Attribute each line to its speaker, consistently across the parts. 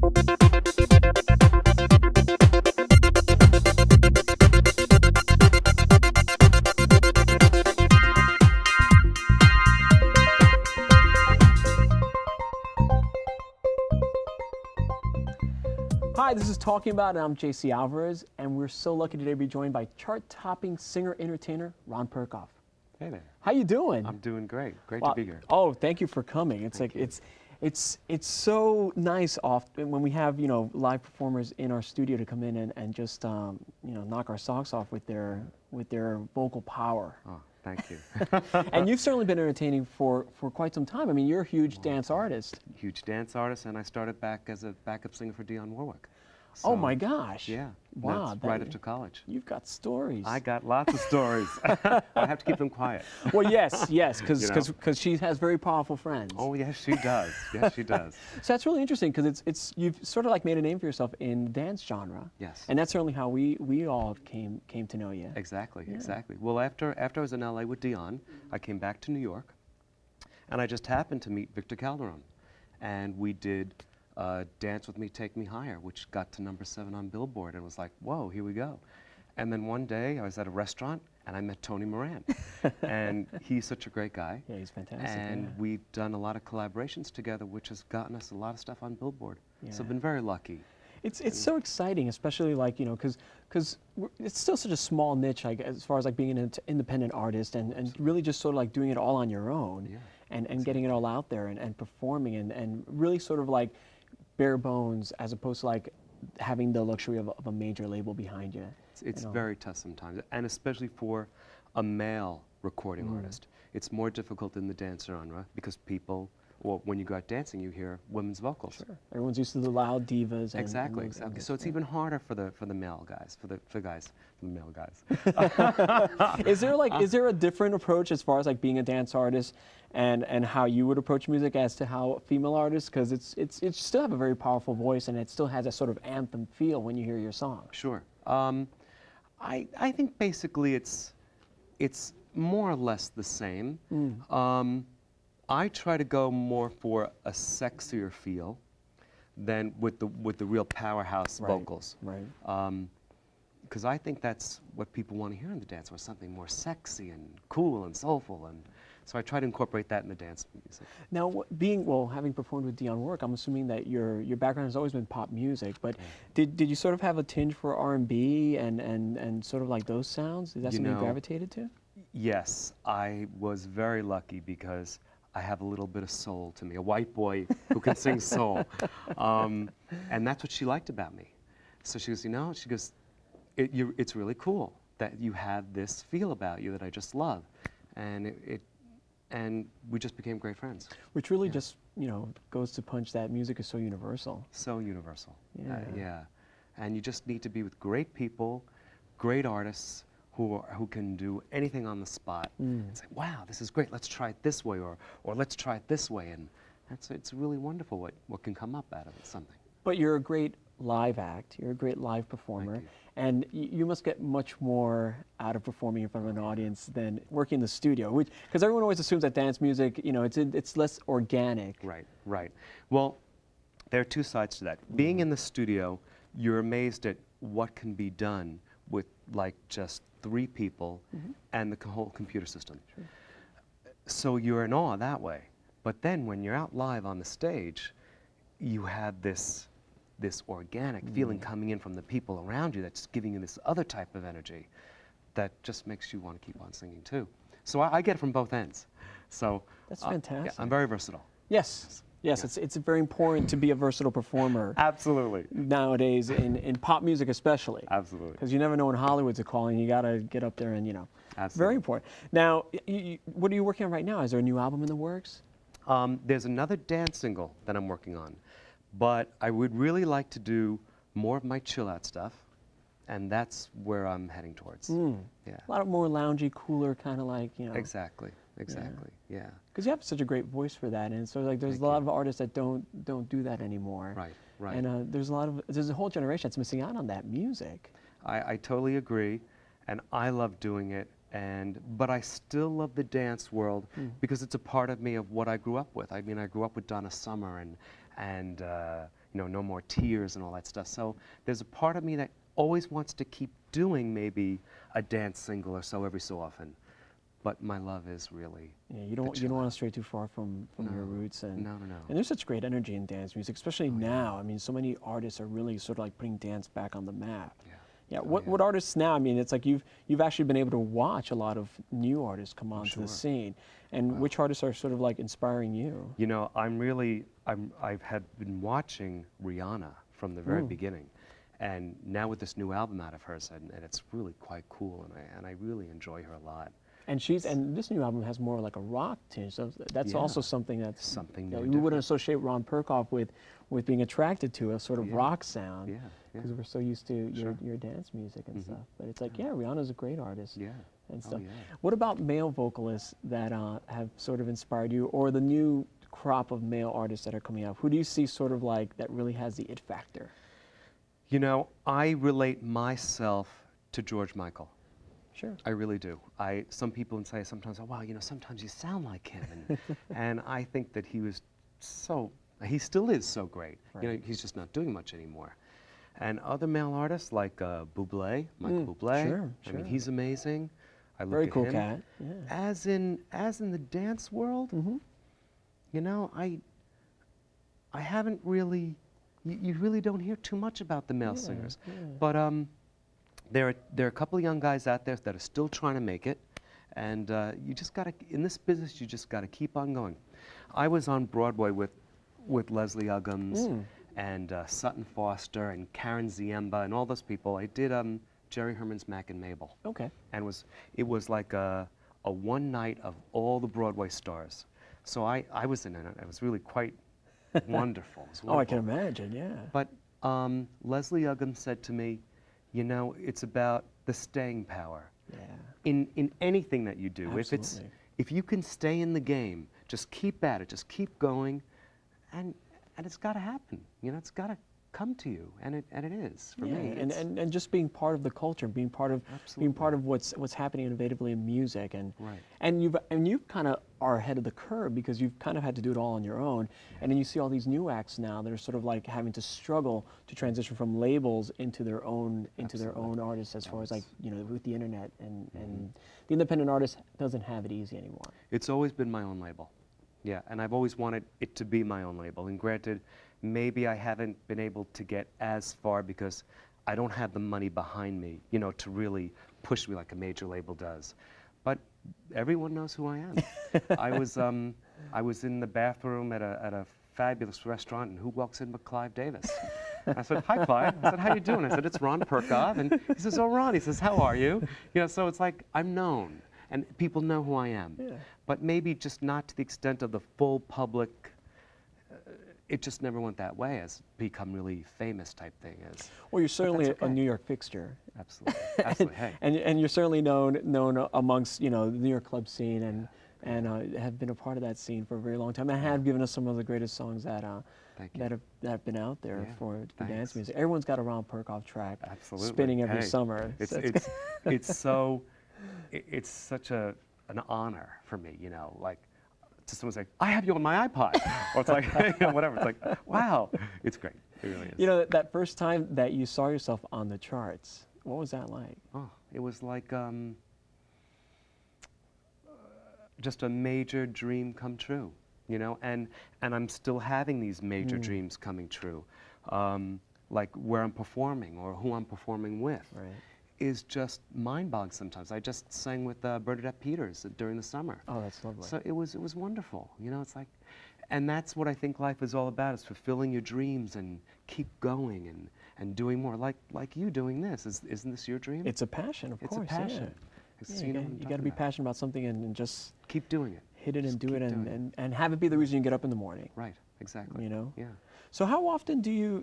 Speaker 1: Hi, this is Talking About, and I'm JC Alvarez, and we're so lucky today to be joined by chart-topping singer-entertainer Ron Perkov.
Speaker 2: Hey there.
Speaker 1: How you doing?
Speaker 2: I'm doing great. Great
Speaker 1: Well,
Speaker 2: to be here.
Speaker 1: Oh, thank you for coming.
Speaker 2: Thank you.
Speaker 1: It's so nice often when we have live performers in our studio to come in and just knock our socks off with their vocal power.
Speaker 2: Oh, thank you.
Speaker 1: And you've certainly been entertaining for quite some time. I mean, you're a huge dance artist.
Speaker 2: Huge dance artist, and I started back as a backup singer for Dionne Warwick.
Speaker 1: Oh
Speaker 2: So,
Speaker 1: my gosh!
Speaker 2: Yeah.
Speaker 1: Wow.
Speaker 2: That's right after college.
Speaker 1: You've got stories.
Speaker 2: I got lots of stories. I have to keep them quiet.
Speaker 1: Well, yes, because
Speaker 2: You know?
Speaker 1: she has very powerful friends.
Speaker 2: Oh yes, she does. Yes, she does.
Speaker 1: So that's really interesting because it's you've sort of like made a name for yourself in the dance genre.
Speaker 2: Yes.
Speaker 1: And that's certainly how we all came to know you.
Speaker 2: Exactly.
Speaker 1: Yeah.
Speaker 2: Exactly. Well, after I was in LA with Dionne, I came back to New York, and I just happened to meet Victor Calderon, and we did Dance With Me, Take Me Higher, which got to #7 on Billboard, and was like, whoa, here we go. And then one day I was at a restaurant and I met Tony Moran, and he's such a great guy.
Speaker 1: Yeah, he's fantastic.
Speaker 2: And
Speaker 1: yeah.
Speaker 2: we've done a lot of collaborations together, which has gotten us a lot of stuff on Billboard. So
Speaker 1: Yeah.
Speaker 2: I've been very lucky.
Speaker 1: It's so exciting, especially like because it's still such a small niche, like as far as like being an independent artist and really just sort of like doing it all on your own,
Speaker 2: Yeah,
Speaker 1: and getting it all out there and performing and really sort of like bare bones as opposed to like having the luxury of a major label behind you.
Speaker 2: It's very tough sometimes, and especially for a male recording artist. It's more difficult in the dance genre because when you go out dancing, you hear women's vocals.
Speaker 1: Sure. Everyone's used to the loud divas.
Speaker 2: Exactly,
Speaker 1: and
Speaker 2: exactly. So it's even harder for the male guys, for the male guys.
Speaker 1: Is there a different approach as far as like being a dance artist and how you would approach music as to how female artists? Because it still have a very powerful voice and it still has a sort of anthem feel when you hear your song.
Speaker 2: Sure. I think basically it's more or less the same. I try to go more for a sexier feel than with the real powerhouse vocals.
Speaker 1: Right.
Speaker 2: Because I think that's what people want to hear in the dance, or something more sexy and cool and soulful, and so I try to incorporate that in the dance music.
Speaker 1: Now, having performed with Dionne Warwick, I'm assuming that your background has always been pop music, but did you sort of have a tinge for R&B and sort of like those sounds? Is that something you gravitated to?
Speaker 2: Yes, I was very lucky because I have a little bit of soul to me, a white boy who can sing soul. And that's what she liked about me. So she goes, it's really cool that you have this feel about you that I just love. And we just became great friends.
Speaker 1: Which really just, goes to punch that music is so universal.
Speaker 2: So universal.
Speaker 1: Yeah.
Speaker 2: Yeah. And you just need to be with great people, great artists, who can do anything on the spot and say, wow, this is great, let's try it this way, or let's try it this way, and it's really wonderful what can come up out of it, something.
Speaker 1: But you're a great live act, you're a great live performer, and you must get much more out of performing in front of an audience than working in the studio, because everyone always assumes that dance music, it's less organic.
Speaker 2: Right. Well, there are two sides to that. Being in the studio, you're amazed at what can be done with like just 3 people and the whole computer system.
Speaker 1: Sure.
Speaker 2: So you're in awe that way. But then when you're out live on the stage, you have this organic feeling coming in from the people around you that's giving you this other type of energy that just makes you want to keep on singing too. So I get it from both ends. So
Speaker 1: that's fantastic.
Speaker 2: Yeah, I'm very versatile.
Speaker 1: Yes. Yes,
Speaker 2: Yeah.
Speaker 1: it's very important to be a versatile performer.
Speaker 2: Absolutely.
Speaker 1: Nowadays, in pop music especially.
Speaker 2: Absolutely.
Speaker 1: Because you never know when Hollywood's calling. You got to get up there and,
Speaker 2: Absolutely.
Speaker 1: Very important. Now, what are you working on right now? Is there a new album in the works?
Speaker 2: There's another dance single that I'm working on, but I would really like to do more of my chill-out stuff, and that's where I'm heading towards. Yeah.
Speaker 1: A lot of more loungy, cooler, kind of like,
Speaker 2: Exactly. Yeah.
Speaker 1: Because you have such a great voice for that, and so like there's a lot of artists that don't do that anymore.
Speaker 2: Right.
Speaker 1: And there's a whole generation that's missing out on that music.
Speaker 2: I totally agree, and I love doing it. But I still love the dance world because it's a part of me of what I grew up with. I mean, I grew up with Donna Summer and no more tears and all that stuff. So there's a part of me that always wants to keep doing maybe a dance single or so every so often. But my love is really
Speaker 1: you don't want to stray too far from your roots, and
Speaker 2: no.
Speaker 1: And there's such great energy in dance music, especially now. I mean, so many artists are really sort of like putting dance back on the map. Yeah. What artists now? I mean, it's like you've actually been able to watch a lot of new artists come onto the scene, and which artists are sort of like inspiring you?
Speaker 2: You know, I've had been watching Rihanna from the very beginning, and now with this new album out of hers, and it's really quite cool, and I really enjoy her a lot.
Speaker 1: And this new album has more like a rock tinge, so that's also something that's
Speaker 2: something
Speaker 1: that
Speaker 2: new.
Speaker 1: we wouldn't associate Ron Perkov with being attracted to, a sort of rock sound.
Speaker 2: Yeah.
Speaker 1: Because we're so used to your dance music and stuff. But it's like, Rihanna's a great artist. And stuff. What about male vocalists that have sort of inspired you, or the new crop of male artists that are coming out? Who do you see sort of like that really has the it factor?
Speaker 2: You know, I relate myself to George Michael.
Speaker 1: Sure.
Speaker 2: I really do. Some people say sometimes, oh wow, sometimes you sound like him, and I think that he still is so great.
Speaker 1: Right.
Speaker 2: He's just not doing much anymore. And other male artists like Bublé, Michael Bublé.
Speaker 1: Sure.
Speaker 2: I mean, he's amazing. I look
Speaker 1: Very
Speaker 2: at
Speaker 1: cool
Speaker 2: him.
Speaker 1: cat. Yeah.
Speaker 2: As in the dance world, I haven't really. You really don't hear too much about the male singers, but there are a couple of young guys out there that are still trying to make it, and you just gotta, in this business, you just gotta keep on going. I was on Broadway with Leslie Uggams and Sutton Foster and Karen Ziemba and all those people. I did Jerry Herman's Mac and Mabel.
Speaker 1: Okay.
Speaker 2: And it was like a one night of all the Broadway stars. So I was in it. It was really quite wonderful. It was wonderful.
Speaker 1: Oh, I can imagine, yeah.
Speaker 2: But Leslie Uggams said to me, it's about the staying power.
Speaker 1: Yeah.
Speaker 2: In anything that you do.
Speaker 1: Absolutely.
Speaker 2: If you can stay in the game, just keep at it, just keep going, and it's got to happen. It's got to come to you, and it is for me.
Speaker 1: And just being part of the culture, being part of what's happening innovatively in music, and you've kind of are ahead of the curve because you've kind of had to do it all on your own, and then you see all these new acts now that are sort of like having to struggle to transition from labels into their own artists, as far as like with the internet, and the independent artist doesn't have it easy anymore.
Speaker 2: It's always been my own label. Yeah, and I've always wanted it to be my own label. And granted, maybe I haven't been able to get as far because I don't have the money behind me, to really push me like a major label does. But everyone knows who I am. I was in the bathroom at a fabulous restaurant, and who walks in but Clive Davis? I said, "Hi, Clive." I said, "How you doing?" I said, "It's Ron Perkov." And he says, "Oh, Ron." He says, "How are you?" So it's like I'm known. And people know who I am, but maybe just not to the extent of the full public. It just never went that way as become really famous type thing.
Speaker 1: Well, you're certainly a New York fixture.
Speaker 2: Absolutely, absolutely. Hey.
Speaker 1: And you're certainly known amongst the New York club scene, and have been a part of that scene for a very long time. And have given us some of the greatest songs that have been out there for dance music. Everyone's got a Ron Perkov track spinning every summer.
Speaker 2: It's such an honor for me, like to someone say, "I have you on my iPod," or it's like, whatever. It's like, wow, it's great. It really is.
Speaker 1: That first time that you saw yourself on the charts, what was that like?
Speaker 2: Oh, it was like just a major dream come true, and I'm still having these major dreams coming true, like where I'm performing or who I'm performing with.
Speaker 1: Right.
Speaker 2: Is just mind-boggling sometimes. I just sang with Bernadette Peters during the summer.
Speaker 1: Oh, that's lovely.
Speaker 2: So it was wonderful. It's like, and that's what I think life is all about: is fulfilling your dreams and keep going and doing more. Like you doing this. Isn't this your dream?
Speaker 1: It's a passion, of course.
Speaker 2: It's a passion.
Speaker 1: Yeah. You got to be passionate about something and just
Speaker 2: keep doing it.
Speaker 1: Hit it and do it and have it be the reason you get up in the morning.
Speaker 2: Right. Exactly.
Speaker 1: Yeah.
Speaker 2: So
Speaker 1: how often do you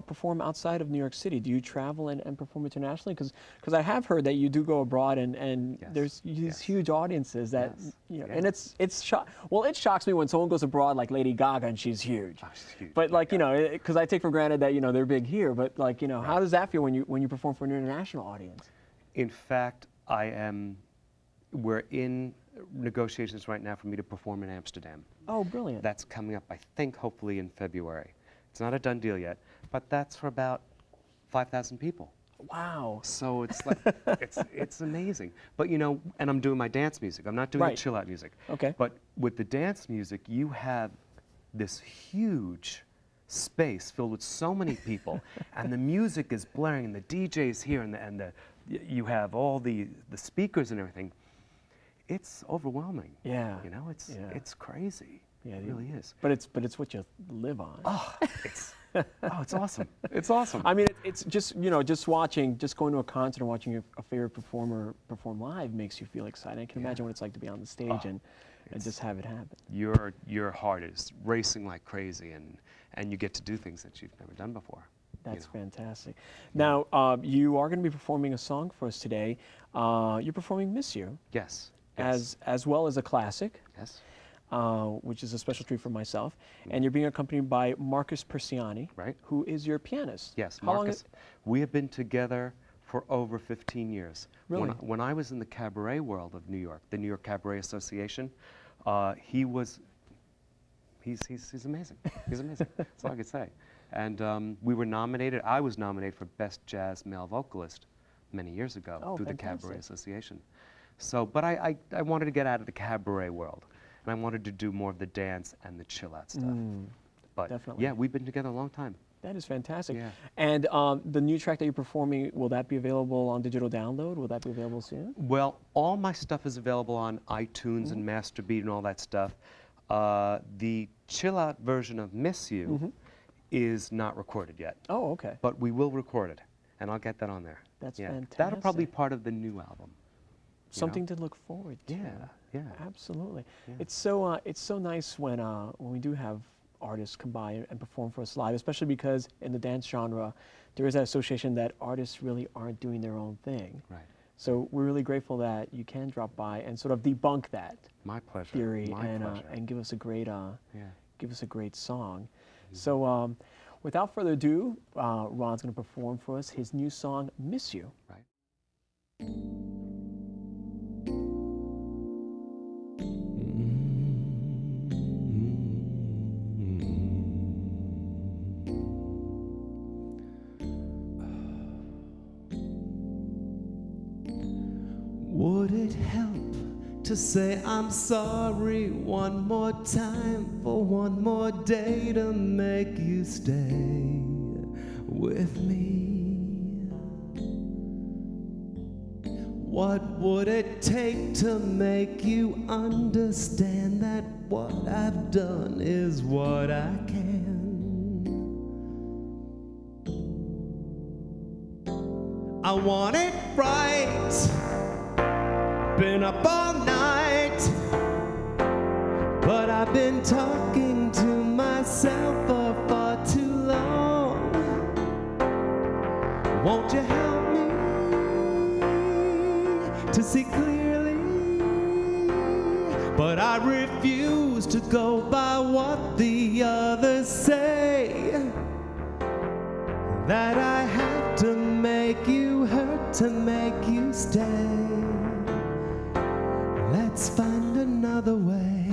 Speaker 1: perform outside of New York City? Do you travel and perform internationally? Because I have heard that you do go abroad and there's these huge audiences that and it shocks me when someone goes abroad like Lady Gaga and she's huge.
Speaker 2: Oh, she's huge.
Speaker 1: But like because I take for granted that they're big here. But like how does that feel when you perform for an international audience?
Speaker 2: In fact, we're in negotiations right now for me to perform in Amsterdam.
Speaker 1: Oh, brilliant.
Speaker 2: That's coming up, I think, hopefully in February. It's not a done deal yet, but that's for about 5,000 people.
Speaker 1: Wow.
Speaker 2: So it's like, it's amazing. But you know, and I'm doing my dance music. I'm not doing the chill out music.
Speaker 1: Okay.
Speaker 2: But with the dance music, you have this huge space filled with so many people, and the music is blaring, and the DJ's here, and you have all the speakers and everything. It's overwhelming.
Speaker 1: Yeah.
Speaker 2: You know, it's crazy.
Speaker 1: Yeah,
Speaker 2: it really is.
Speaker 1: But it's what you live on.
Speaker 2: Oh, it's awesome. It's awesome.
Speaker 1: I mean, it's just, you know, just going to a concert and watching a favorite performer perform live makes you feel excited. I can imagine what it's like to be on the stage and just have it happen.
Speaker 2: Your heart is racing like crazy, and you get to do things that you've never done before.
Speaker 1: That's fantastic. Now, you are going to be performing a song for us today. You're performing "Miss You."
Speaker 2: Yes.
Speaker 1: As well as a classic.
Speaker 2: Yes.
Speaker 1: Which is a special treat for myself. And you're being accompanied by Marcus Persiani,
Speaker 2: right,
Speaker 1: who is your pianist.
Speaker 2: Yes,
Speaker 1: How
Speaker 2: Marcus. We have been together for over 15 years.
Speaker 1: Really?
Speaker 2: When I was in the cabaret world of New York, the New York Cabaret Association, he's amazing. He's amazing. That's all I could say. And we were nominated. I was nominated for Best Jazz Male Vocalist many years ago through the Cabaret Association. So, but I wanted to get out of the cabaret world. And I wanted to do more of the dance and the chill out stuff. But
Speaker 1: definitely.
Speaker 2: yeah, we've been together a long time.
Speaker 1: That is fantastic.
Speaker 2: Yeah.
Speaker 1: And the new track that you're performing, will that be available on digital download? Will that be available soon?
Speaker 2: Well, all my stuff is available on iTunes and Masterbeat and all that stuff. The chill out version of Miss You is not recorded yet.
Speaker 1: Oh, okay.
Speaker 2: But we will record it, and I'll get that on there.
Speaker 1: That's fantastic.
Speaker 2: That'll probably be part of the new album.
Speaker 1: Something to look forward to.
Speaker 2: Yeah.
Speaker 1: Absolutely. Yeah. It's so nice when we do have artists come by and perform for us live, especially because in the dance genre, there is that association that artists really aren't doing their own thing.
Speaker 2: Right.
Speaker 1: So we're really grateful that you can drop by and sort of debunk that theory and give us a great song. So without further ado, Ron's going to perform for us his new song, "Miss You."
Speaker 2: Right.
Speaker 3: Would it help to say I'm sorry one more time for one more day to make you stay with me? What would it take to make you understand that what I've done is what I can? I want it right. Been up all night, but I've been talking to myself for far too long. Won't you help me to see clearly? But I refuse to go by what the others say, that I have to make you hurt to make you stay. Let's find another way,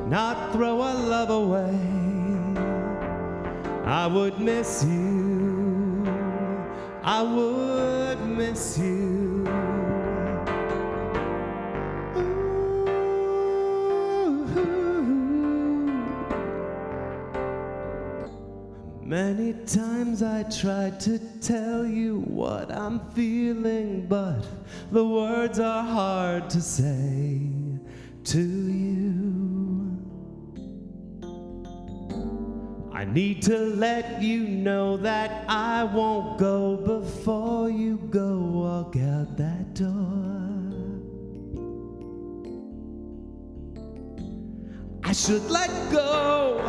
Speaker 3: not throw our love away. I would miss you, I would miss you. Many times I tried to tell you what I'm feeling, but the words are hard to say to you. I need to let you know that I won't go before you go walk out that door. I should let go,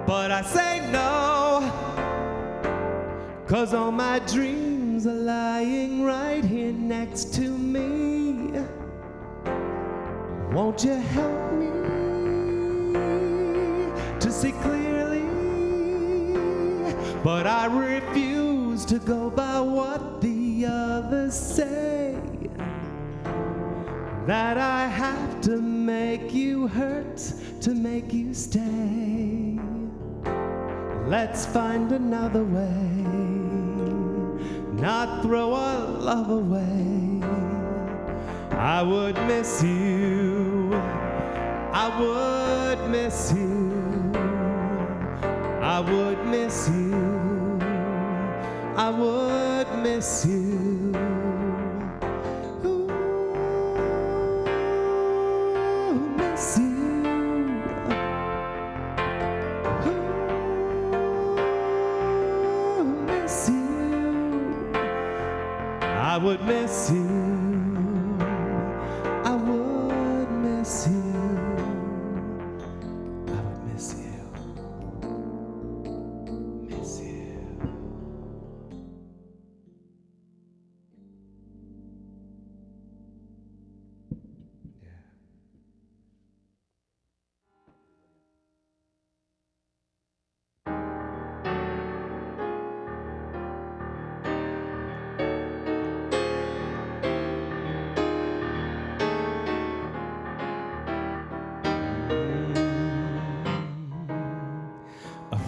Speaker 3: but I say no, 'cause all my dreams are lying right here next to me. Won't you help me to see clearly? But I refuse to go by what the others say, that I have to make you hurt to make you stay. let's find another way, not throw our love away. I would miss you, I would miss you, I would miss you, I would miss you. Ooh, miss you. Ooh, miss you. I would miss you. I would miss you. I would miss you. Miss you.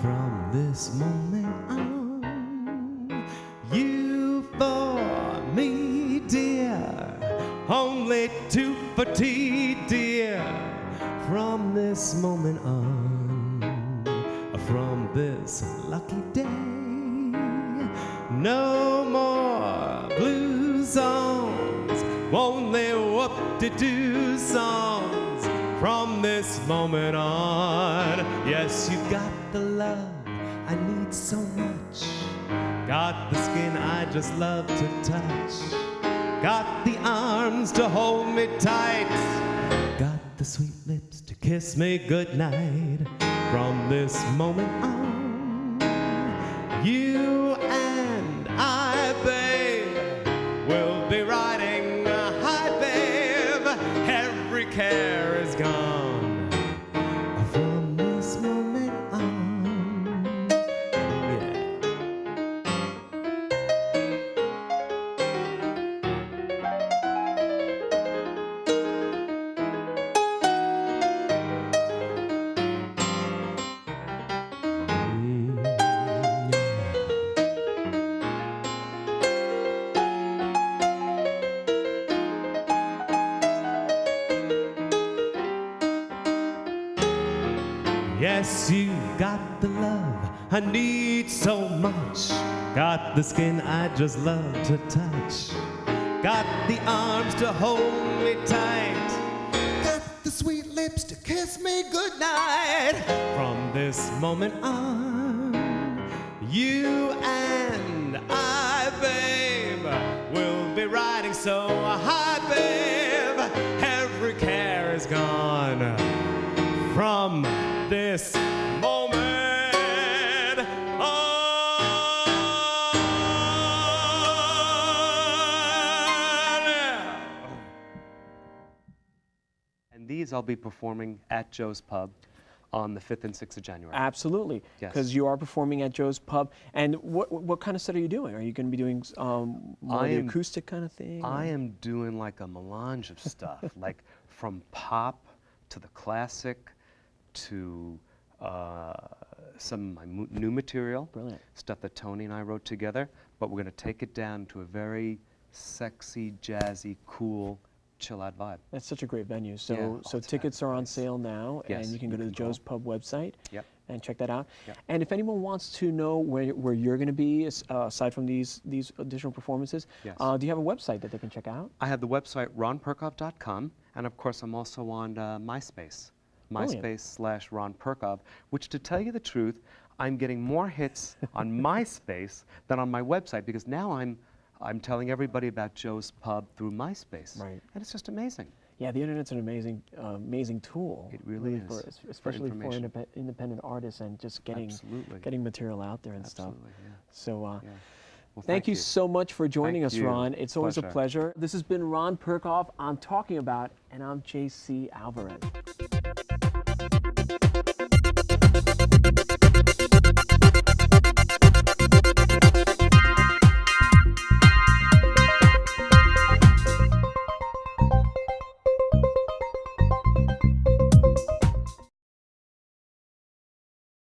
Speaker 3: From this moment on, you for me, dear, only two for tea, dear. From this moment on, from this lucky day, no more blue songs, only whoop-de-doo songs. From this moment on, yes, you got the love I need so much, got the skin I just love to touch, got the arms to hold me tight, got the sweet lips to kiss me goodnight. From this moment on, you and I, babe, will be riding high, babe. Every care is gone. From this moment on, yeah. Yes, you got the love I need so much, got the skin I just love to touch, got the arms to hold me tight, got the sweet lips to kiss me goodnight. From this moment on, you and I, babe, will be riding so high, babe. Every care is gone. From this moment on.
Speaker 2: And these I'll be performing at Joe's Pub on the 5th and 6th of January.
Speaker 1: Absolutely,
Speaker 2: Yes.
Speaker 1: because you are performing at Joe's Pub. And what kind of set are you doing? Are you going to be doing more the acoustic kind of thing?
Speaker 2: I am doing like a melange of stuff, like from pop to the classic to some of my new material.
Speaker 1: Brilliant.
Speaker 2: Stuff that Tony and I wrote together, but we're going to take it down to a very sexy, jazzy, cool, chill-out vibe.
Speaker 1: That's such a great venue. So,
Speaker 2: Yeah. Oh,
Speaker 1: so
Speaker 2: it's
Speaker 1: tickets are on
Speaker 2: fabulous.
Speaker 1: sale now,
Speaker 2: Yes,
Speaker 1: and you can
Speaker 2: you
Speaker 1: go to the
Speaker 2: can
Speaker 1: Joe's
Speaker 2: go.
Speaker 1: Pub website
Speaker 2: Yep.
Speaker 1: and check that out.
Speaker 2: Yep.
Speaker 1: And if anyone wants to know where you're going to be, aside from these additional performances,
Speaker 2: Yes.
Speaker 1: do you have a website that they can check out?
Speaker 2: I have the website ronperkov.com, and of course I'm also on MySpace.
Speaker 1: Brilliant.
Speaker 2: MySpace/Ron Perkov, which, to tell you the truth, I'm getting more hits on MySpace than on my website, because now I'm telling everybody about Joe's Pub through MySpace.
Speaker 1: Right.
Speaker 2: And it's just amazing.
Speaker 1: Yeah, the internet's an amazing tool.
Speaker 2: It really is,
Speaker 1: for,
Speaker 2: for
Speaker 1: especially for
Speaker 2: information.
Speaker 1: independent artists and just getting
Speaker 2: Absolutely.
Speaker 1: material out there and
Speaker 2: Absolutely,
Speaker 1: stuff.
Speaker 2: yeah.
Speaker 1: So.
Speaker 2: Yeah. Well,
Speaker 1: Thank you so much for joining
Speaker 2: Thank
Speaker 1: us,
Speaker 2: you.
Speaker 1: Ron. It's always a
Speaker 2: Pleasure.
Speaker 1: pleasure. This has been Ron Perkov. I'm talking about, and I'm JC Alvarez.